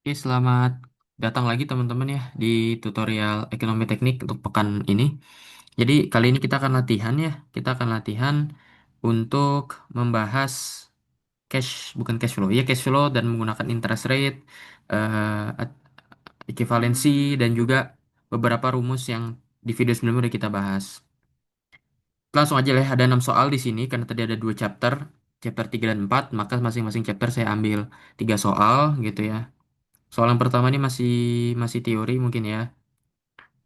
Oke, selamat datang lagi teman-teman ya di tutorial ekonomi teknik untuk pekan ini. Jadi kali ini kita akan latihan ya. Kita akan latihan untuk membahas cash, bukan cash flow. Ya cash flow dan menggunakan interest rate, ekivalensi, dan juga beberapa rumus yang di video sebelumnya udah kita bahas. Langsung aja lah, ada 6 soal di sini karena tadi ada dua chapter, chapter 3 dan 4, maka masing-masing chapter saya ambil 3 soal gitu ya. Soal yang pertama ini masih masih teori mungkin ya.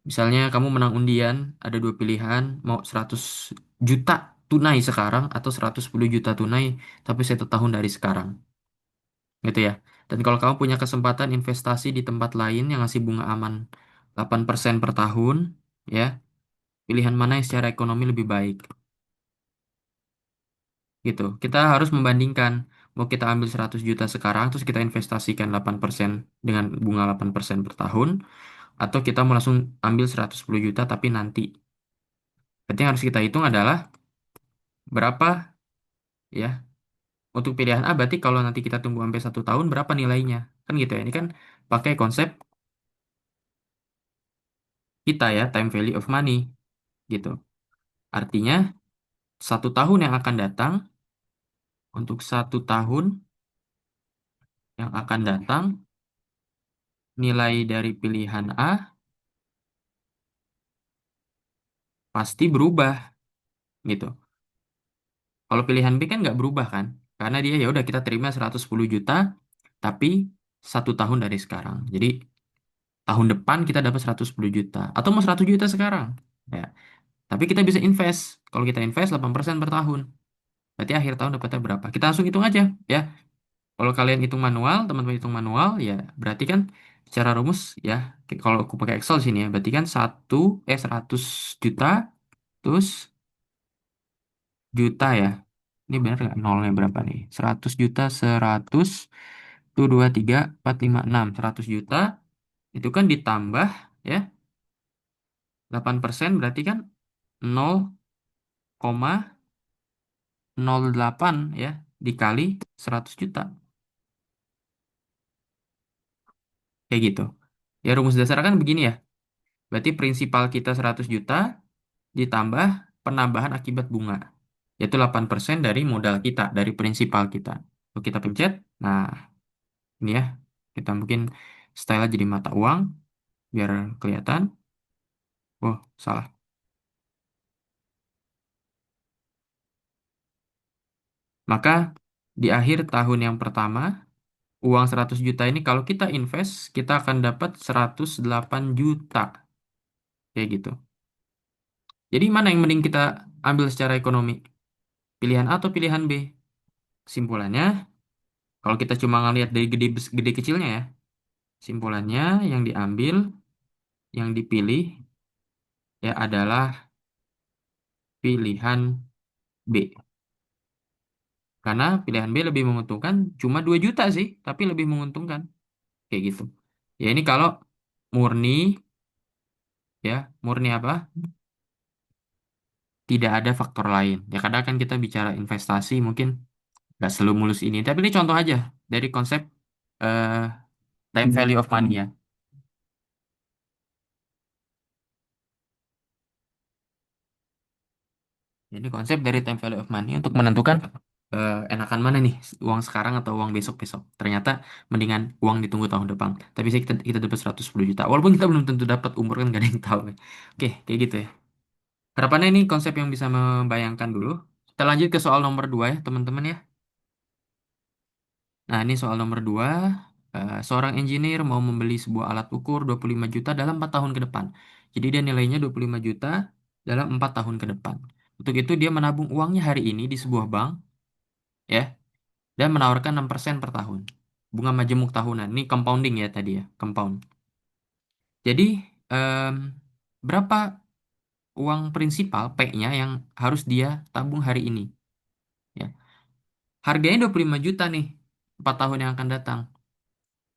Misalnya kamu menang undian, ada dua pilihan, mau 100 juta tunai sekarang atau 110 juta tunai tapi 1 tahun dari sekarang. Gitu ya. Dan kalau kamu punya kesempatan investasi di tempat lain yang ngasih bunga aman 8% per tahun, ya, pilihan mana yang secara ekonomi lebih baik? Gitu. Kita harus membandingkan, mau kita ambil 100 juta sekarang terus kita investasikan 8% dengan bunga 8% per tahun, atau kita mau langsung ambil 110 juta tapi nanti. Berarti yang harus kita hitung adalah berapa ya. Untuk pilihan A berarti kalau nanti kita tunggu sampai 1 tahun berapa nilainya. Kan gitu ya. Ini kan pakai konsep kita ya, time value of money gitu. Artinya 1 tahun yang akan datang, untuk 1 tahun yang akan datang, nilai dari pilihan A pasti berubah gitu. Kalau pilihan B kan nggak berubah kan. Karena dia ya udah kita terima 110 juta tapi 1 tahun dari sekarang. Jadi tahun depan kita dapat 110 juta atau mau 100 juta sekarang. Ya, tapi kita bisa invest. Kalau kita invest 8% per tahun, berarti akhir tahun dapatnya berapa? Kita langsung hitung aja ya. Kalau kalian hitung manual, teman-teman hitung manual ya, berarti kan secara rumus ya, kalau aku pakai Excel sini ya, berarti kan 100 juta terus juta ya. Ini benar nggak nolnya berapa nih? 100 juta, 100 tuh 2 3 4 5 6 100 juta itu kan ditambah ya 8% berarti kan 0,08 ya dikali 100 juta. Kayak gitu. Ya rumus dasar kan begini ya. Berarti prinsipal kita 100 juta ditambah penambahan akibat bunga. Yaitu 8% dari modal kita, dari prinsipal kita. Kalau kita pencet, nah ini ya. Kita mungkin style jadi mata uang biar kelihatan. Oh, salah. Maka di akhir tahun yang pertama, uang 100 juta ini kalau kita invest, kita akan dapat 108 juta. Kayak gitu. Jadi mana yang mending kita ambil secara ekonomi? Pilihan A atau pilihan B? Simpulannya, kalau kita cuma ngelihat dari gede, gede kecilnya ya, simpulannya yang diambil, yang dipilih ya adalah pilihan B. Karena pilihan B lebih menguntungkan, cuma 2 juta sih, tapi lebih menguntungkan. Kayak gitu. Ya ini kalau murni, ya murni apa? Tidak ada faktor lain. Ya kadang kan kita bicara investasi mungkin nggak selalu mulus ini. Tapi ini contoh aja dari konsep eh, time value of money ya. Ini konsep dari time value of money untuk menentukan enakan mana nih, uang sekarang atau uang besok-besok. Ternyata mendingan uang ditunggu tahun depan. Tapi sih kita dapat 110 juta. Walaupun kita belum tentu dapat, umur kan gak ada yang tahu. Oke, kayak gitu ya. Harapannya ini konsep yang bisa membayangkan dulu. Kita lanjut ke soal nomor 2 ya, teman-teman ya. Nah, ini soal nomor 2. Seorang engineer mau membeli sebuah alat ukur 25 juta dalam 4 tahun ke depan. Jadi dia nilainya 25 juta dalam 4 tahun ke depan. Untuk itu dia menabung uangnya hari ini di sebuah bank ya dan menawarkan 6% per tahun. Bunga majemuk tahunan. Ini compounding ya tadi ya, compound. Jadi em, berapa uang prinsipal P-nya yang harus dia tabung hari ini? Ya. Harganya 25 juta nih, 4 tahun yang akan datang.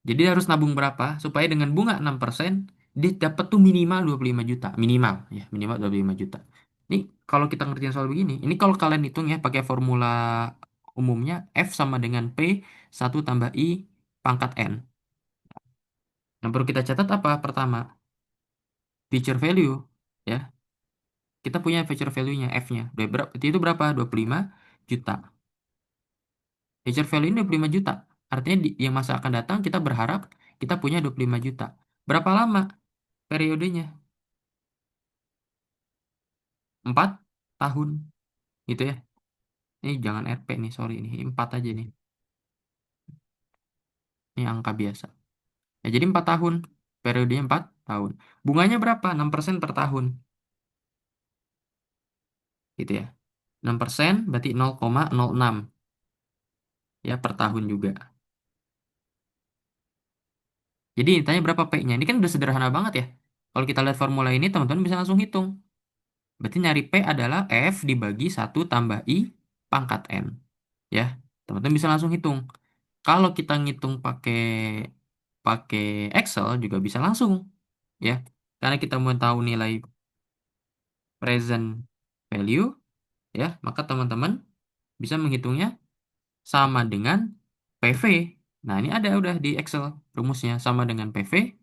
Jadi dia harus nabung berapa supaya dengan bunga 6% dia dapat tuh minimal 25 juta. Minimal ya, minimal 25 juta. Ini kalau kita ngertiin soal begini, ini kalau kalian hitung ya pakai formula umumnya F sama dengan P 1 tambah I pangkat N. Yang perlu kita catat apa? Pertama, future value. Ya, kita punya future value-nya, F-nya. Itu berapa? 25 juta. Future value ini 25 juta. Artinya di yang masa akan datang kita berharap kita punya 25 juta. Berapa lama periodenya? 4 tahun. Gitu ya. Ini jangan RP nih, sorry nih. 4 aja nih. Ini angka biasa. Ya, jadi 4 tahun. Periodenya 4 tahun. Bunganya berapa? 6% per tahun. Gitu ya. 6% berarti 0,06 ya per tahun juga. Jadi ditanya berapa P-nya. Ini kan udah sederhana banget ya. Kalau kita lihat formula ini, teman-teman bisa langsung hitung. Berarti nyari P adalah F dibagi 1 tambah I pangkat N. Ya, teman-teman bisa langsung hitung. Kalau kita ngitung pakai pakai Excel juga bisa langsung. Ya, karena kita mau tahu nilai present value, ya, maka teman-teman bisa menghitungnya sama dengan PV. Nah, ini ada udah di Excel rumusnya sama dengan PV.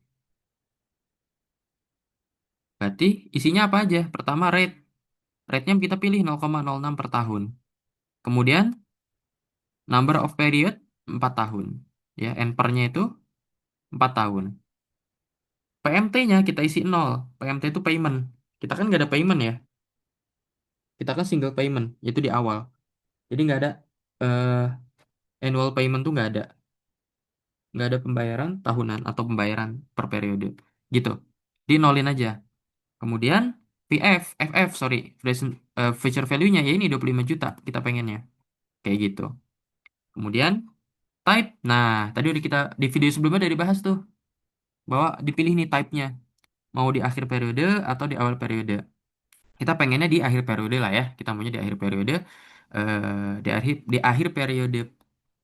Berarti isinya apa aja? Pertama rate. Rate-nya kita pilih 0,06 per tahun. Kemudian number of period 4 tahun. Ya, N per-nya itu 4 tahun. PMT-nya kita isi 0. PMT itu payment. Kita kan nggak ada payment ya. Kita kan single payment, yaitu di awal. Jadi nggak ada eh, annual payment tuh nggak ada. Nggak ada pembayaran tahunan atau pembayaran per periode. Gitu. Di nolin aja. Kemudian sorry, future value-nya ya ini 25 juta kita pengennya. Kayak gitu. Kemudian type. Nah, tadi udah kita di video sebelumnya udah dibahas tuh bahwa dipilih nih type-nya. Mau di akhir periode atau di awal periode. Kita pengennya di akhir periode lah ya. Kita maunya di akhir periode. Di akhir periode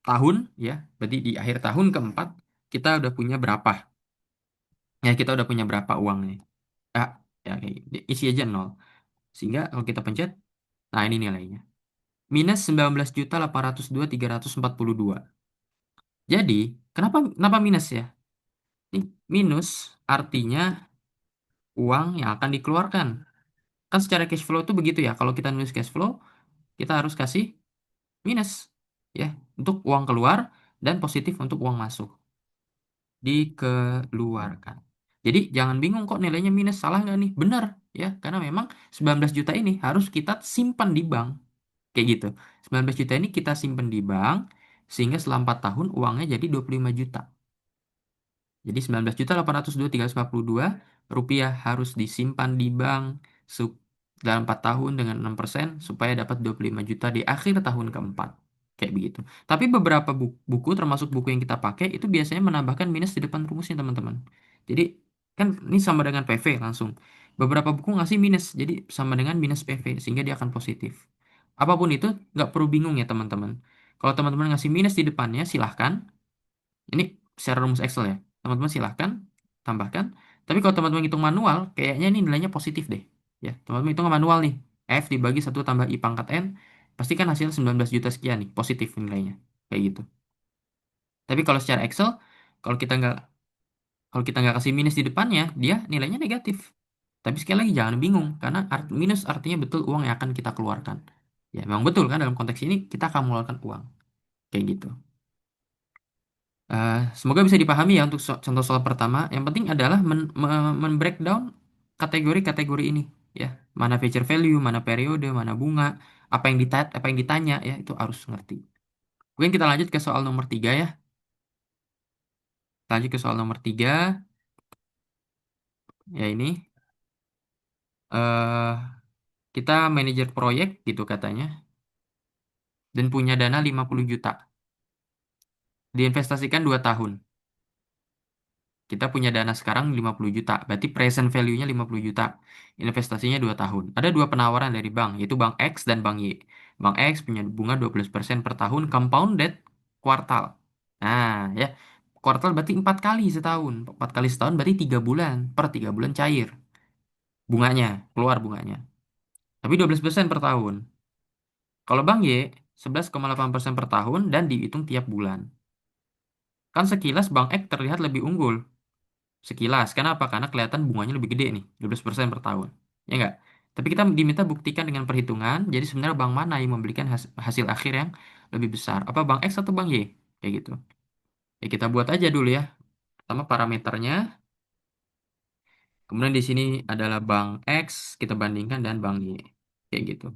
tahun ya. Berarti di akhir tahun keempat kita udah punya berapa? Ya, kita udah punya berapa uang nih? Ah, ya, kayak gitu. Isi aja nol. Sehingga kalau kita pencet, nah ini nilainya. Minus 19.802.342. Jadi, kenapa minus ya? Ini minus artinya uang yang akan dikeluarkan. Kan secara cash flow itu begitu ya. Kalau kita nulis cash flow, kita harus kasih minus ya untuk uang keluar dan positif untuk uang masuk. Dikeluarkan. Jadi jangan bingung kok nilainya minus, salah nggak nih? Benar ya, karena memang 19 juta ini harus kita simpan di bank. Kayak gitu. 19 juta ini kita simpan di bank sehingga selama 4 tahun uangnya jadi 25 juta. Jadi 19.802.342 rupiah harus disimpan di bank dalam 4 tahun dengan 6% supaya dapat 25 juta di akhir tahun keempat. Kayak begitu. Tapi beberapa buku termasuk buku yang kita pakai itu biasanya menambahkan minus di depan rumusnya teman-teman. Jadi kan ini sama dengan PV langsung. Beberapa buku ngasih minus, jadi sama dengan minus PV sehingga dia akan positif. Apapun itu nggak perlu bingung ya teman-teman. Kalau teman-teman ngasih minus di depannya silahkan ini secara rumus Excel ya. Teman-teman silahkan tambahkan. Tapi kalau teman-teman hitung manual, kayaknya ini nilainya positif deh. Ya, teman-teman hitung manual nih. F dibagi 1 tambah I pangkat N, pasti kan hasil 19 juta sekian nih, positif nilainya. Kayak gitu. Tapi kalau secara Excel, kalau kita nggak kalau kita nggak kasih minus di depannya, dia nilainya negatif. Tapi sekali lagi jangan bingung, karena minus artinya betul uang yang akan kita keluarkan. Ya, memang betul kan dalam konteks ini kita akan mengeluarkan uang. Kayak gitu. Semoga bisa dipahami ya untuk contoh soal pertama. Yang penting adalah breakdown kategori-kategori ini ya. Mana feature value, mana periode, mana bunga, apa yang ditanya ya itu harus ngerti. Mungkin kita lanjut ke soal nomor 3 ya. Lanjut ke soal nomor 3 ya ini eh kita manajer proyek gitu katanya dan punya dana 50 juta. Diinvestasikan 2 tahun. Kita punya dana sekarang 50 juta, berarti present value-nya 50 juta. Investasinya 2 tahun. Ada dua penawaran dari bank, yaitu Bank X dan Bank Y. Bank X punya bunga 12% per tahun, compounded kuartal. Nah, ya, kuartal berarti 4 kali setahun. 4 kali setahun berarti 3 bulan. Per 3 bulan cair bunganya, keluar bunganya. Tapi 12% per tahun. Kalau Bank Y, 11,8% per tahun dan dihitung tiap bulan. Kan sekilas Bank X terlihat lebih unggul. Sekilas. Kenapa? Karena kelihatan bunganya lebih gede nih, 12% per tahun. Ya enggak? Tapi kita diminta buktikan dengan perhitungan, jadi sebenarnya bank mana yang memberikan hasil akhir yang lebih besar? Apa bank X atau bank Y? Kayak gitu. Ya kita buat aja dulu ya. Pertama parameternya, kemudian di sini adalah bank X, kita bandingkan dan bank Y. Kayak gitu.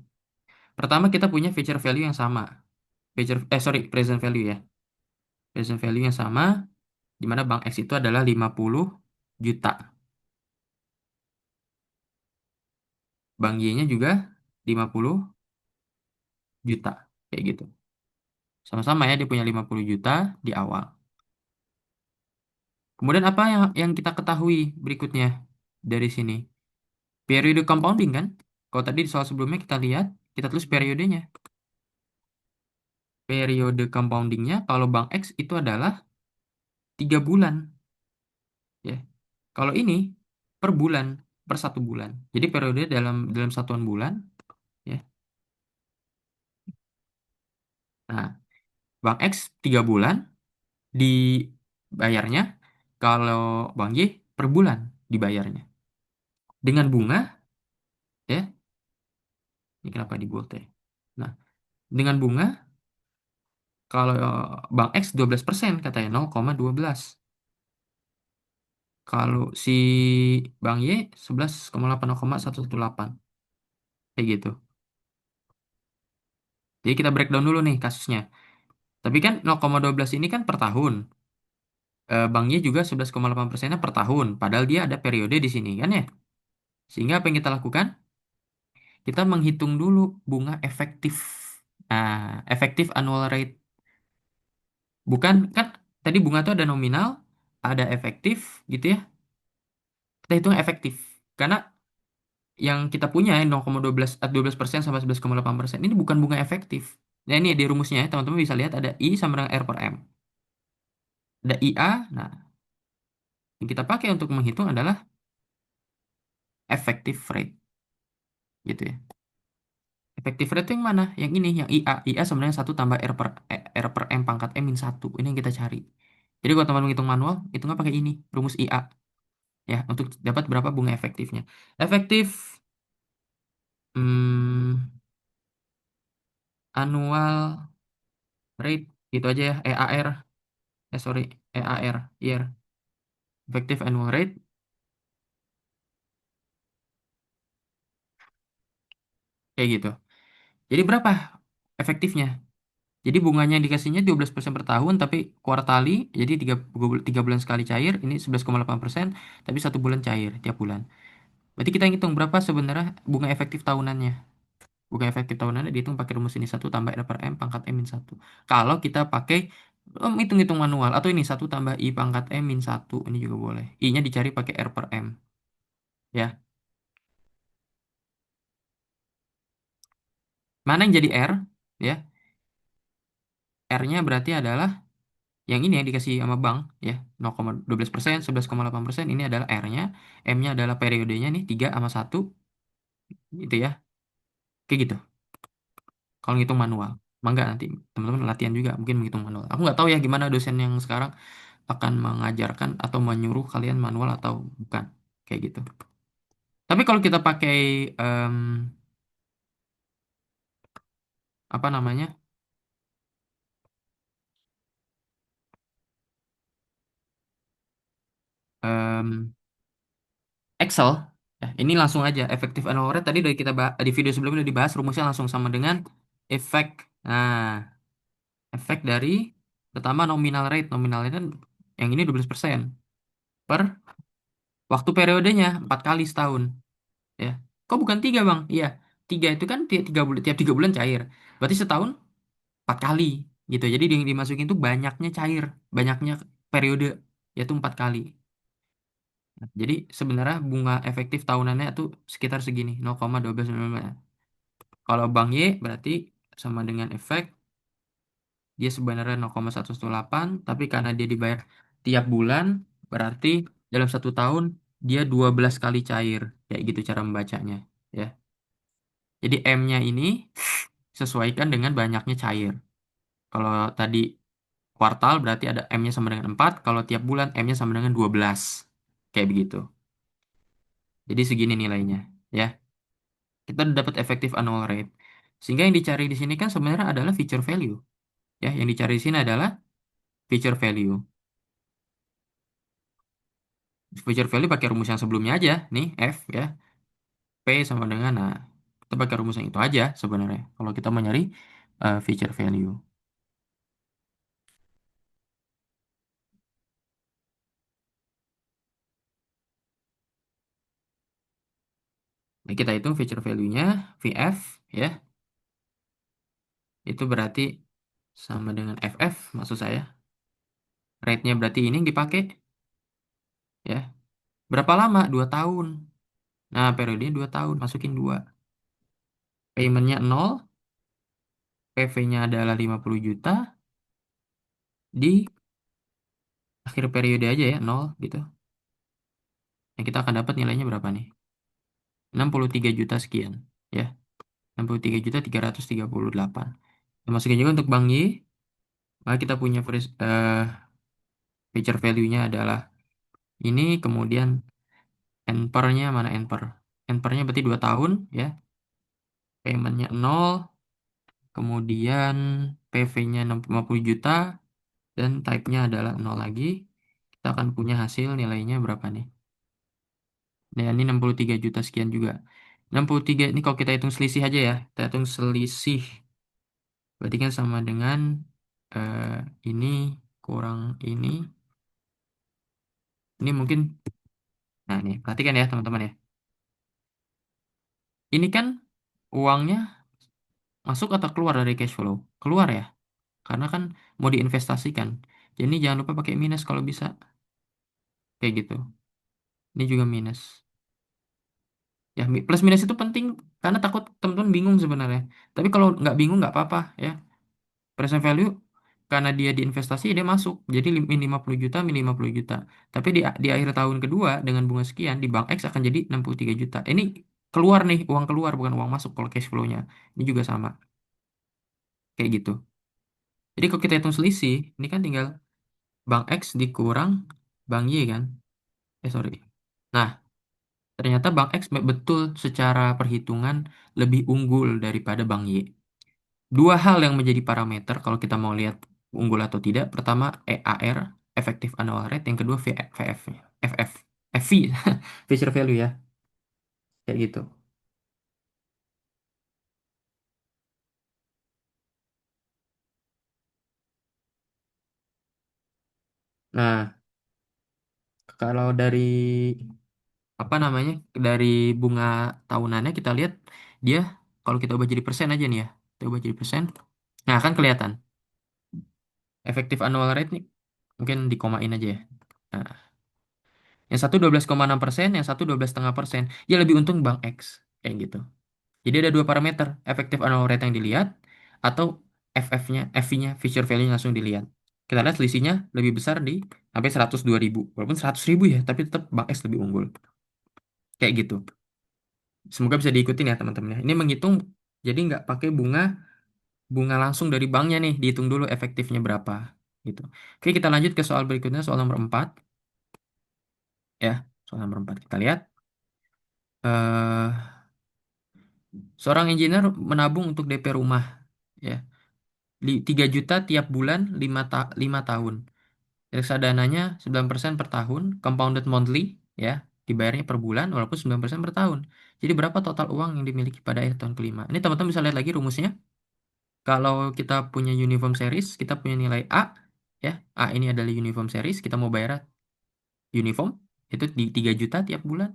Pertama kita punya future value yang sama. Present value ya. Present value yang sama, di mana bank X itu adalah 50 juta. Bank Y-nya juga 50 juta. Kayak gitu. Sama-sama ya, dia punya 50 juta di awal. Kemudian apa yang kita ketahui berikutnya dari sini? Periode compounding kan? Kalau tadi di soal sebelumnya kita lihat, kita tulis periodenya. Periode compoundingnya kalau bank X itu adalah 3 bulan. Ya. Kalau ini per bulan, per 1 bulan. Jadi periode dalam dalam satuan bulan. Ya. Nah, bank X 3 bulan dibayarnya. Kalau bank Y per bulan dibayarnya. Dengan bunga, ya, ini kenapa di bold ya? Nah, dengan bunga, kalau Bank X 12% katanya 0,12. Kalau si Bank Y 11,8 0,118. Kayak gitu. Jadi kita breakdown dulu nih kasusnya. Tapi kan 0,12 ini kan per tahun. Bank Y juga 11,8%-nya per tahun. Padahal dia ada periode di sini kan ya. Sehingga apa yang kita lakukan? Kita menghitung dulu bunga efektif. Nah, efektif annual rate. Bukan kan tadi bunga itu ada nominal, ada efektif gitu ya. Kita hitung efektif. Karena yang kita punya 0,12% sampai 11,8% ini bukan bunga efektif. Nah, ini di rumusnya ya, teman-teman bisa lihat ada I sama dengan R per M. Ada IA, nah yang kita pakai untuk menghitung adalah effective rate gitu ya. Effective rate itu yang mana? Yang ini, yang IA. IA sebenarnya 1 tambah R per M pangkat M min 1. Ini yang kita cari. Jadi kalau teman menghitung manual, hitungnya pakai ini, rumus IA. Ya, untuk dapat berapa bunga efektifnya. Efektif hmm, annual rate, gitu aja ya, EAR. Sorry, EAR, year. Effective annual rate, kayak gitu. Jadi berapa efektifnya? Jadi bunganya dikasihnya 12% per tahun, tapi kuartali, jadi 3 bulan sekali cair, ini 11,8%, tapi 1 bulan cair tiap bulan. Berarti kita hitung berapa sebenarnya bunga efektif tahunannya. Bunga efektif tahunannya dihitung pakai rumus ini 1 tambah R per M pangkat M min 1. Kalau kita pakai hitung-hitung manual, atau ini 1 tambah I pangkat M min 1, ini juga boleh. I-nya dicari pakai R per M. Ya, mana yang jadi R? Ya, R-nya berarti adalah yang ini yang dikasih sama bank ya 0,12%, 11,8% ini adalah R-nya, M-nya adalah periodenya nih 3 sama 1 gitu ya. Kayak gitu. Kalau ngitung manual. Mangga nanti teman-teman latihan juga mungkin menghitung manual. Aku nggak tahu ya gimana dosen yang sekarang akan mengajarkan atau menyuruh kalian manual atau bukan. Kayak gitu. Tapi kalau kita pakai em, apa namanya? em, Excel. Ya, ini langsung aja efektif annual rate tadi dari kita di video sebelumnya udah dibahas rumusnya langsung sama dengan efek. Nah, efek dari pertama nominal rate. Nominal rate kan yang ini 12% per waktu periodenya 4 kali setahun. Ya. Kok bukan 3 Bang? Iya. 3 itu kan tiap 3 bulan cair. Berarti setahun 4 kali gitu. Jadi yang dimasukin itu banyaknya cair. Banyaknya periode. Yaitu 4 kali. Jadi sebenarnya bunga efektif tahunannya itu sekitar segini. 0,12. Kalau Bank Y berarti sama dengan efek. Dia sebenarnya 0,118, tapi karena dia dibayar tiap bulan, berarti dalam 1 tahun dia 12 kali cair. Kayak gitu cara membacanya. Ya. Jadi M-nya ini sesuaikan dengan banyaknya cair. Kalau tadi kuartal berarti ada M-nya sama dengan 4, kalau tiap bulan M-nya sama dengan 12. Kayak begitu. Jadi segini nilainya, ya. Kita udah dapat efektif annual rate. Sehingga yang dicari di sini kan sebenarnya adalah feature value. Ya, yang dicari di sini adalah feature value. Feature value pakai rumus yang sebelumnya aja, nih F ya. P sama dengan, nah, kita pakai rumus yang itu aja sebenarnya. Kalau kita mau nyari feature value. Nah, kita hitung feature value-nya, VF, ya. Itu berarti sama dengan FF, maksud saya. Rate-nya berarti ini yang dipakai, ya. Berapa lama? 2 tahun. Nah, periodenya 2 tahun, masukin 2. Payment-nya 0, PV-nya adalah 50 juta, di akhir periode aja ya, 0 gitu. Yang kita akan dapat nilainya berapa nih? 63 juta sekian, ya. 63.338. Masukin juga untuk Bank Y, maka kita punya feature value-nya adalah ini, kemudian NPER-nya mana NPER? NPER-nya berarti 2 tahun, ya. Payment-nya 0, kemudian PV-nya 50 juta, dan type-nya adalah 0 lagi. Kita akan punya hasil nilainya berapa nih? Nah, ini 63 juta sekian juga. 63 ini kalau kita hitung selisih aja ya. Kita hitung selisih. Berarti kan sama dengan eh, ini kurang ini. Ini mungkin, nah nih, perhatikan ya teman-teman ya. Ini kan uangnya masuk atau keluar dari cash flow? Keluar ya, karena kan mau diinvestasikan. Jadi jangan lupa pakai minus kalau bisa. Kayak gitu. Ini juga minus. Ya, plus minus itu penting karena takut teman-teman bingung sebenarnya. Tapi kalau nggak bingung nggak apa-apa ya. Present value karena dia diinvestasi dia masuk. Jadi min 50 juta, min 50 juta. Tapi di akhir tahun kedua dengan bunga sekian di Bank X akan jadi 63 juta. Ini keluar nih, uang keluar bukan uang masuk kalau cash flow-nya. Ini juga sama. Kayak gitu. Jadi kalau kita hitung selisih, ini kan tinggal Bank X dikurang Bank Y kan. Sorry. Nah, ternyata Bank X betul secara perhitungan lebih unggul daripada Bank Y. Dua hal yang menjadi parameter kalau kita mau lihat unggul atau tidak. Pertama, EAR, Effective Annual Rate. Yang kedua, VF, FF, FV, Future Value ya. Kayak gitu. Nah, kalau dari apa namanya, dari bunga tahunannya kita lihat dia, kalau kita ubah jadi persen aja nih ya, kita ubah jadi persen. Nah, kan kelihatan Effective Annual Rate nih, mungkin dikomain aja ya. Nah, yang satu 12,6%, yang satu 12,5%. Ya lebih untung Bank X kayak gitu. Jadi ada dua parameter, efektif annual rate yang dilihat atau FF-nya, FV-nya, future value-nya langsung dilihat. Kita lihat selisihnya lebih besar di sampai 102.000. Walaupun 100.000 ya, tapi tetap Bank S lebih unggul. Kayak gitu. Semoga bisa diikutin ya teman-teman ya. Ini menghitung, jadi nggak pakai bunga bunga langsung dari banknya nih, dihitung dulu efektifnya berapa. Gitu. Oke, kita lanjut ke soal berikutnya, soal nomor 4. Ya, soal nomor 4. Kita lihat. eh Seorang engineer menabung untuk DP rumah. Ya. 3 juta tiap bulan 5 tahun. Reksadananya 9% per tahun, compounded monthly, ya, dibayarnya per bulan walaupun 9% per tahun. Jadi berapa total uang yang dimiliki pada akhir tahun kelima? Ini teman-teman bisa lihat lagi rumusnya. Kalau kita punya uniform series, kita punya nilai A, ya. A ini adalah uniform series, kita mau bayar uniform, itu di 3 juta tiap bulan,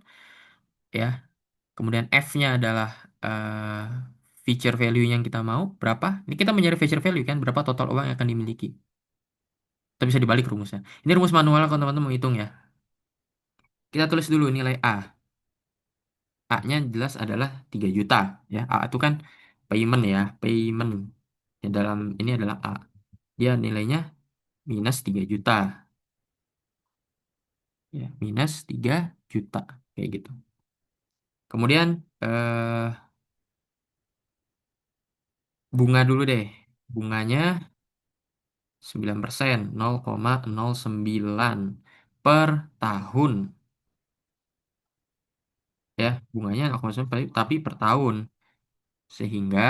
ya. Kemudian F-nya adalah eh, feature value yang kita mau, berapa? Ini kita mencari feature value kan, berapa total uang yang akan dimiliki. Kita bisa dibalik rumusnya. Ini rumus manual kalau teman-teman mau hitung ya. Kita tulis dulu nilai A. A-nya jelas adalah 3 juta. Ya, A itu kan payment ya. Payment. Ya, dalam ini adalah A. Dia nilainya minus 3 juta. Ya, minus 3 juta. Kayak gitu. Kemudian bunga dulu deh. Bunganya 9%. 0,09 per tahun. ya, bunganya 0,9 tapi per tahun. Sehingga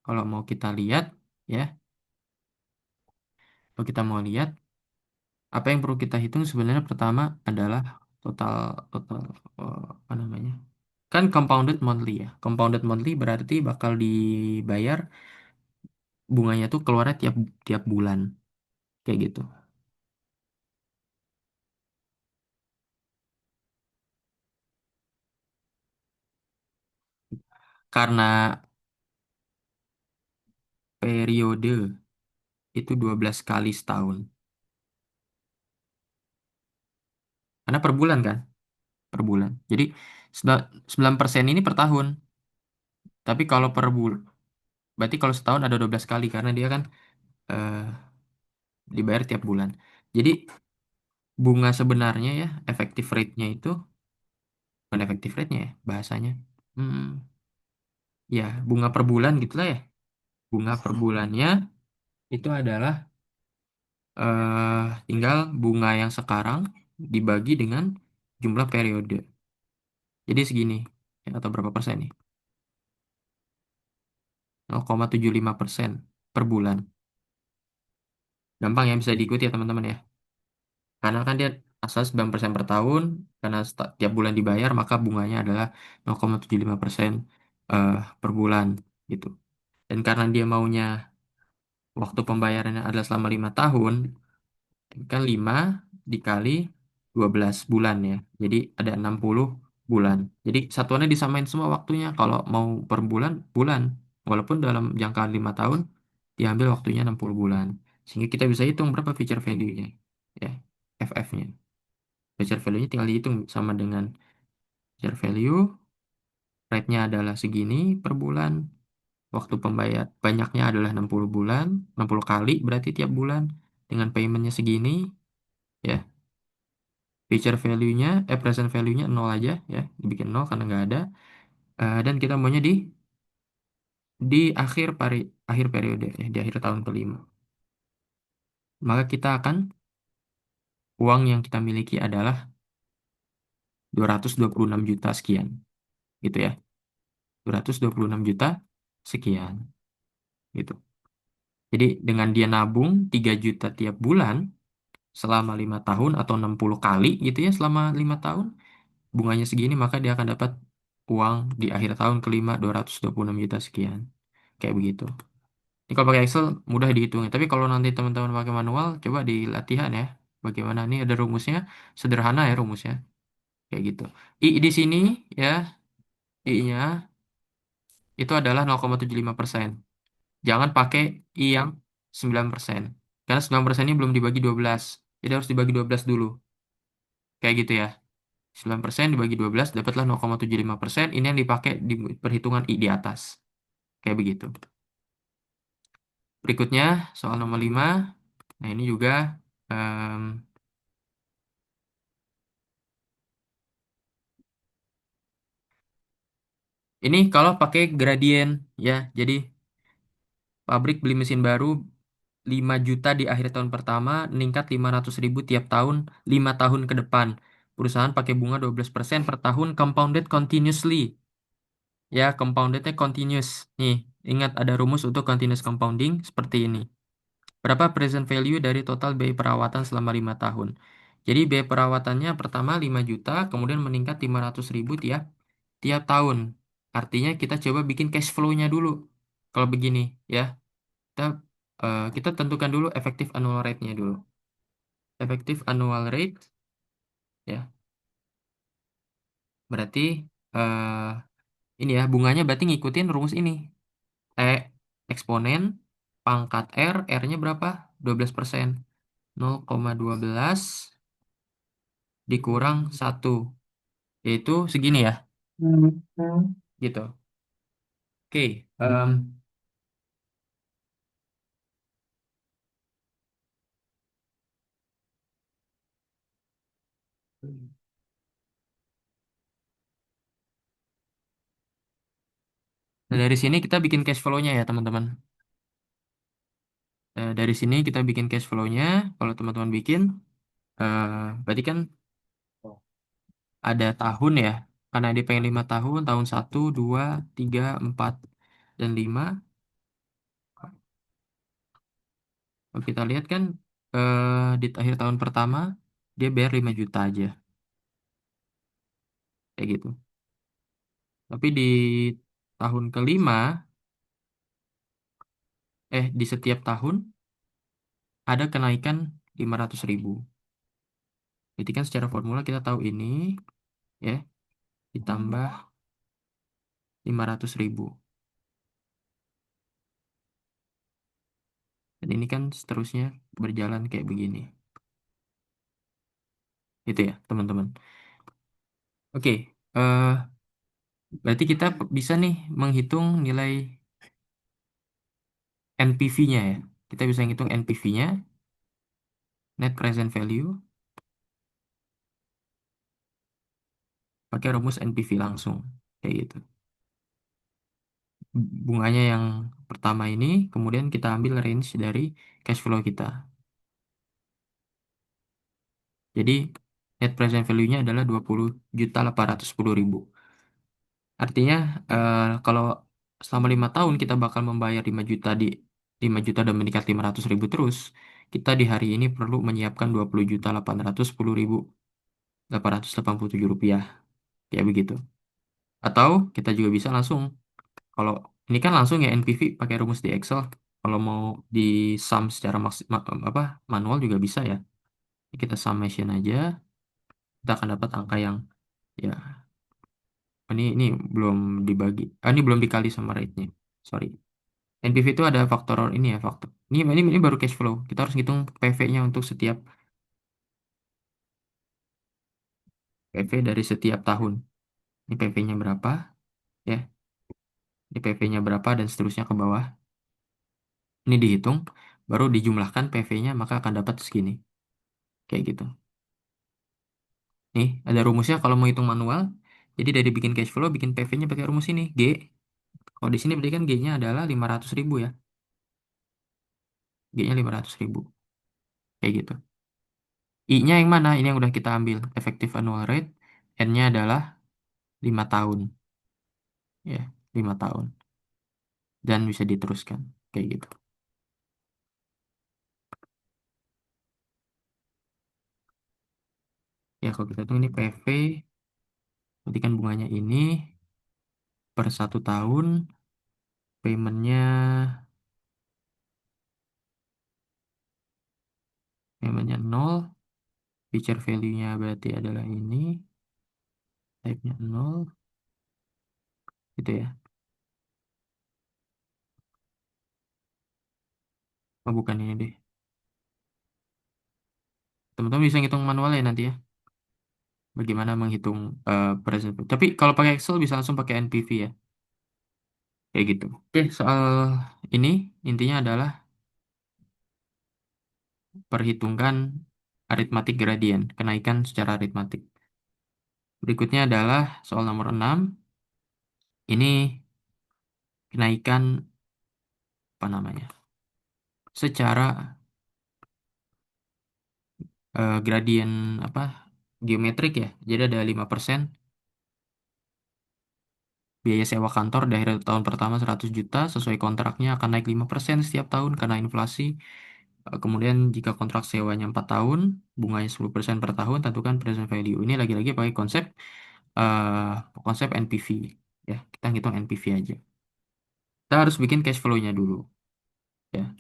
kalau mau kita lihat ya, kalau kita mau lihat apa yang perlu kita hitung sebenarnya pertama adalah total total apa namanya? Kan compounded monthly ya. Compounded monthly berarti bakal dibayar bunganya tuh keluarnya tiap tiap bulan kayak gitu. Karena periode itu 12 kali setahun. Karena per bulan kan, per bulan. Jadi 9% ini per tahun. Tapi kalau per bulan, berarti kalau setahun ada 12 kali karena dia kan eh, dibayar tiap bulan. Jadi bunga sebenarnya ya, efektif rate-nya itu, bukan efektif rate-nya ya, bahasanya. Hmm, ya, bunga per bulan gitu lah ya. Bunga per bulannya itu adalah tinggal bunga yang sekarang dibagi dengan jumlah periode. Jadi segini, ya, atau berapa persen nih? 0,75% per bulan. Gampang ya, bisa diikuti ya teman-teman ya. Karena kan dia asal 9% per tahun, karena tiap bulan dibayar, maka bunganya adalah 0,75% eh, per bulan gitu. Dan karena dia maunya waktu pembayarannya adalah selama 5 tahun, kan 5 dikali 12 bulan ya. Jadi ada 60 bulan. Jadi satuannya disamain semua waktunya. Kalau mau per bulan, bulan. Walaupun dalam jangka 5 tahun, diambil waktunya 60 bulan. Sehingga kita bisa hitung berapa future value-nya. Ya, FF-nya. Future value-nya tinggal dihitung sama dengan future value. Rate-nya adalah segini per bulan. Waktu pembayar banyaknya adalah 60 bulan. 60 kali berarti tiap bulan. Dengan payment-nya segini. Ya, future value-nya, present value-nya nol aja ya, dibikin nol karena nggak ada. Dan kita maunya di akhir periode ya, di akhir tahun kelima. Maka kita akan uang yang kita miliki adalah 226 juta sekian, gitu ya. 226 juta sekian, gitu. Jadi dengan dia nabung 3 juta tiap bulan selama 5 tahun atau 60 kali gitu ya selama 5 tahun, bunganya segini maka dia akan dapat uang di akhir tahun kelima 226 juta sekian. Kayak begitu. Ini kalau pakai Excel mudah dihitung. Tapi kalau nanti teman-teman pakai manual, coba di latihan ya. Bagaimana ini ada rumusnya, sederhana ya rumusnya. Kayak gitu. I di sini ya, I-nya itu adalah 0,75%. Jangan pakai I yang 9%. Karena 9% ini belum dibagi 12. Jadi harus dibagi 12 dulu. Kayak gitu ya. 9% dibagi 12 dapatlah 0,75%. Ini yang dipakai di perhitungan I di atas. Kayak begitu. Berikutnya, soal nomor 5. Nah, ini juga em, ini kalau pakai gradien ya. Jadi pabrik beli mesin baru 5 juta di akhir tahun pertama, meningkat 500.000 tiap tahun 5 tahun ke depan. Perusahaan pakai bunga 12% per tahun compounded continuously. Ya, compoundednya continuous. Nih, ingat ada rumus untuk continuous compounding seperti ini. Berapa present value dari total biaya perawatan selama 5 tahun? Jadi biaya perawatannya pertama 5 juta, kemudian meningkat 500.000 tiap tiap tahun. Artinya kita coba bikin cash flow-nya dulu. Kalau begini ya, kita kita tentukan dulu efektif annual rate-nya dulu. Efektif annual rate ya, berarti eh ini ya bunganya berarti ngikutin rumus ini. E eksponen pangkat R, R-nya berapa? 12%. 0,12 dikurang 1, yaitu segini ya. Gitu. Oke. Nah, dari sini kita bikin cash flow-nya ya, teman-teman. Dari sini kita bikin cash flow-nya. Kalau teman-teman bikin, berarti kan ada tahun ya. Karena dia pengen 5 tahun, tahun 1, 2, 3, 4, dan 5. Kalau kita lihat kan di akhir tahun pertama dia bayar 5 juta aja, kayak gitu. Tapi di tahun kelima, di setiap tahun ada kenaikan 500.000. Jadi kan secara formula kita tahu ini ya ditambah 500.000. Dan ini kan seterusnya berjalan kayak begini. Itu ya teman-teman. Oke, berarti kita bisa nih menghitung nilai NPV-nya ya. Kita bisa ngitung NPV-nya, Net Present Value, pakai rumus NPV langsung. Kayak gitu. Bunganya yang pertama ini, kemudian kita ambil range dari cash flow kita. Jadi, net present value-nya adalah 20.810.000. Artinya, kalau selama 5 tahun kita bakal membayar 5 juta dan meningkat 500.000 terus, kita di hari ini perlu menyiapkan 20.810.887 rupiah. Kayak begitu. Atau kita juga bisa langsung, kalau ini kan langsung ya NPV pakai rumus di Excel. Kalau mau di sum secara apa manual juga bisa ya. Kita summation aja, kita akan dapat angka yang ya ini belum dibagi. Ini belum dikali sama rate-nya. Sorry. NPV itu ada faktor ini ya, faktor. Ini baru cash flow. Kita harus hitung PV-nya untuk setiap PV dari setiap tahun. Ini PV-nya berapa ya? Ini PV-nya berapa dan seterusnya ke bawah. Ini dihitung, baru dijumlahkan PV-nya maka akan dapat segini. Kayak gitu. Nih, ada rumusnya kalau mau hitung manual. Jadi dari bikin cash flow, bikin PV-nya pakai rumus ini, G. Kalau di sini berarti kan G-nya adalah 500.000 ya. G-nya 500.000. Kayak gitu. I-nya yang mana? Ini yang udah kita ambil. Effective annual rate. N-nya adalah 5 tahun. Ya, 5 tahun. Dan bisa diteruskan. Kayak gitu. Ya, kalau kita hitung ini PV. Berarti kan bunganya ini per 1 tahun. Paymentnya, paymentnya 0. Feature value-nya berarti adalah ini. Type-nya 0. Gitu ya. Oh, bukan ini deh. Teman-teman bisa ngitung manual ya nanti ya. Bagaimana menghitung present value. Tapi kalau pakai Excel bisa langsung pakai NPV ya. Kayak gitu. Oke, soal ini intinya adalah perhitungkan aritmatik gradien, kenaikan secara aritmatik. Berikutnya adalah soal nomor 6. Ini kenaikan apa namanya? Secara gradien apa? Geometrik ya. Jadi ada 5%. Biaya sewa kantor dari tahun pertama 100 juta sesuai kontraknya akan naik 5% setiap tahun karena inflasi. Kemudian jika kontrak sewanya 4 tahun, bunganya 10% per tahun, tentukan present value. Ini lagi-lagi pakai konsep NPV. Ya, kita ngitung NPV aja. Kita harus bikin cash flow-nya dulu. Ya,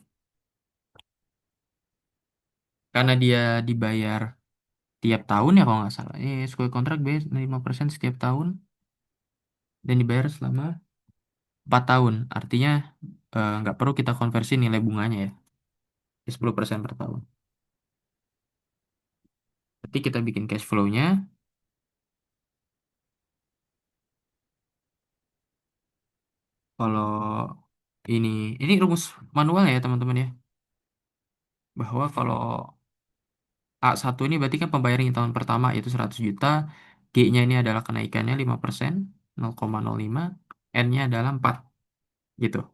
karena dia dibayar tiap tahun ya kalau nggak salah. Sesuai kontrak bayar 5% setiap tahun dan dibayar selama 4 tahun. Artinya nggak perlu kita konversi nilai bunganya ya. 10% per tahun. Berarti kita bikin cash flow-nya. Kalau ini ini rumus manual ya teman-teman ya. Bahwa kalau A1 ini berarti kan pembayaran di tahun pertama itu 100 juta. G-nya ini adalah kenaikannya 5%, 0,05. N-nya adalah 4 gitu.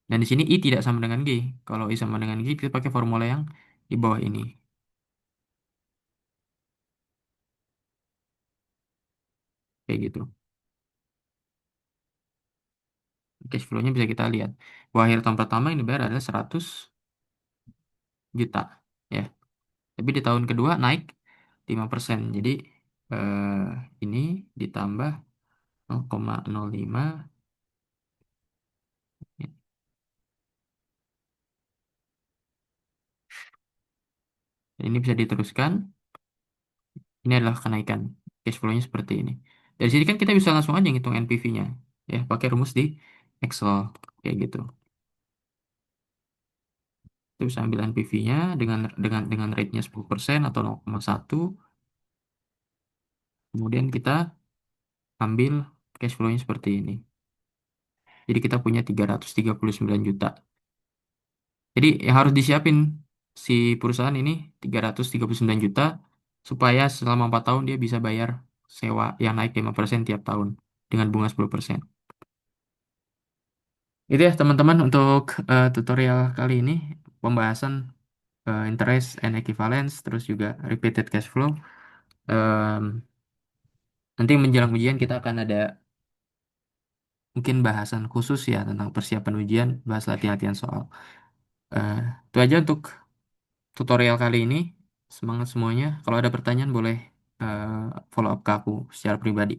Dan di sini I tidak sama dengan G. Kalau I sama dengan G, kita pakai formula yang di bawah ini. kayak gitu. Cash flow-nya bisa kita lihat. Wah, akhir tahun pertama yang dibayar adalah 100 juta. Ya. Tapi di tahun kedua naik 5%. Jadi ini ditambah 0,05. Ini bisa diteruskan. Ini adalah kenaikan. Cash flow-nya seperti ini. Dari sini kan kita bisa langsung aja ngitung NPV-nya. Ya, pakai rumus di Excel. Kayak gitu. Kita bisa ambil NPV-nya dengan rate-nya 10% atau 0,1. Kemudian kita ambil cash flow-nya seperti ini. Jadi kita punya 339 juta. Jadi yang harus disiapin si perusahaan ini 339 juta supaya selama 4 tahun dia bisa bayar sewa yang naik 5% tiap tahun dengan bunga 10%. Itu ya teman-teman untuk tutorial kali ini pembahasan interest and equivalence terus juga repeated cash flow. Em, Nanti menjelang ujian kita akan ada mungkin bahasan khusus ya tentang persiapan ujian, bahas latihan-latihan soal. Eh, itu aja untuk tutorial kali ini. Semangat semuanya. Kalau ada pertanyaan boleh follow up ke aku secara pribadi.